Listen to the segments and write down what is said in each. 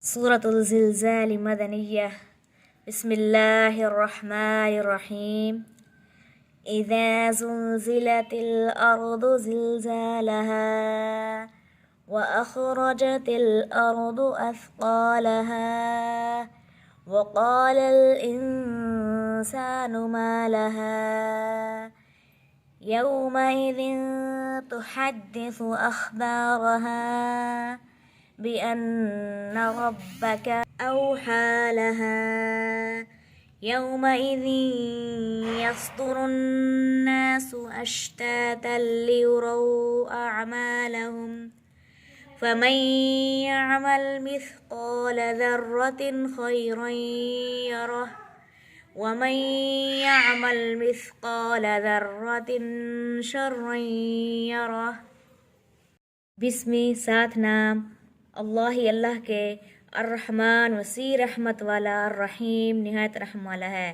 سورة الزلزال مدنية. بسم الله الرحمن الرحيم. إذا زلزلت الأرض زلزالها وأخرجت الأرض أثقالها وقال الإنسان ما لها يومئذ تحدث أخبارها بأن ربك أوحى لها يومئذ يصدر الناس أشتاتا ليروا أعمالهم فمن يعمل مثقال ذرة خيرا يره ومن يعمل مثقال ذرة شرا يره۔ بسمی ساتھ نام اللہ کے الرحمن وسیع رحمت والا، الرحیم نہایت رحم والا ہے۔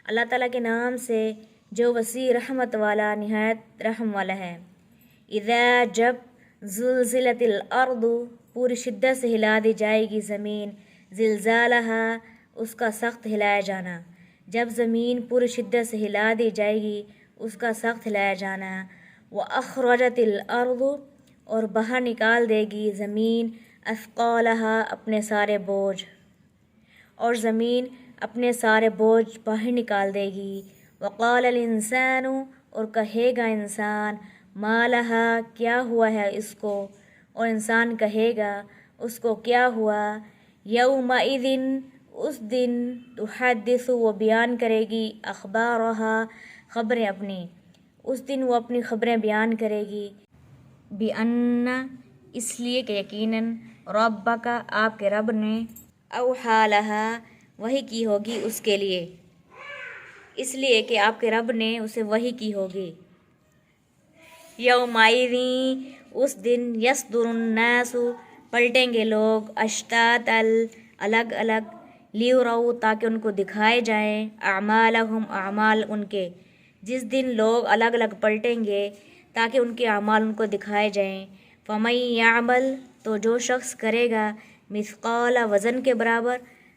اللہ تعالیٰ کے نام سے جو وسیع رحمت والا نہایت رحم والا ہے۔ اذا جب، زلزلت الارض پوری شدت سے ہلا دی جائے گی زمین، زلزالہا اس کا سخت ہلایا جانا، جب زمین پوری شدت سے ہلا دی جائے گی اس کا سخت ہلایا جانا۔ وَأَخْرَجَتِ الْأَرْضُ اور باہر نکال دے گی زمین، اثقالہا اپنے سارے بوجھ، اور زمین اپنے سارے بوجھ باہر نکال دے گی۔ وقال الانسان اور کہے گا انسان، ما لہا کیا ہوا ہے اس کو، اور انسان کہے گا اس کو کیا ہوا۔ یومئذ اس دن، تحدث وہ بیان کرے گی، اخبارہا خبریں اپنی، اس دن وہ اپنی خبریں بیان کرے گی۔ بِأَنَّ اس لیے کہ یقیناً، ربک آپ کے رب نے، اوحیٰ لہا وحی کی ہوگی اس کے لیے، اس لیے کہ آپ کے رب نے اسے وحی کی ہوگی۔ یومئذ اس دن، یصدر الناس پلٹیں گے لوگ، اشتاتا الگ الگ، لیروا تاکہ ان کو دکھائے جائیں، اعمالہم اعمال ان کے، جس دن لوگ الگ الگ پلٹیں گے تاکہ ان کے اعمال ان کو دکھائے جائیں۔ فَمَن يَعْمَلْ تو جو شخص کرے گا، مثقال وزن کے برابر،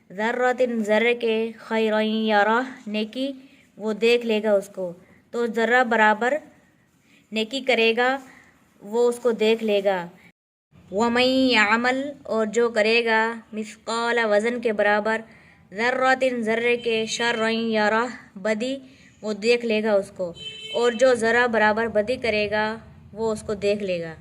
ذرۃ ذرے کے، خیرا یرہ نیکی وہ دیکھ لے گا اس کو، تو ذرہ برابر نیکی کرے گا وہ اس کو دیکھ لے گا۔ وَمَن يَعْمَلْ اور جو کرے گا، مثقال وزن کے برابر، ذرۃ ذرے کے، شرا یرہ بدی وہ دیکھ لے گا اس کو، اور جو ذرہ برابر بدی کرے گا وہ اس کو دیکھ لے گا۔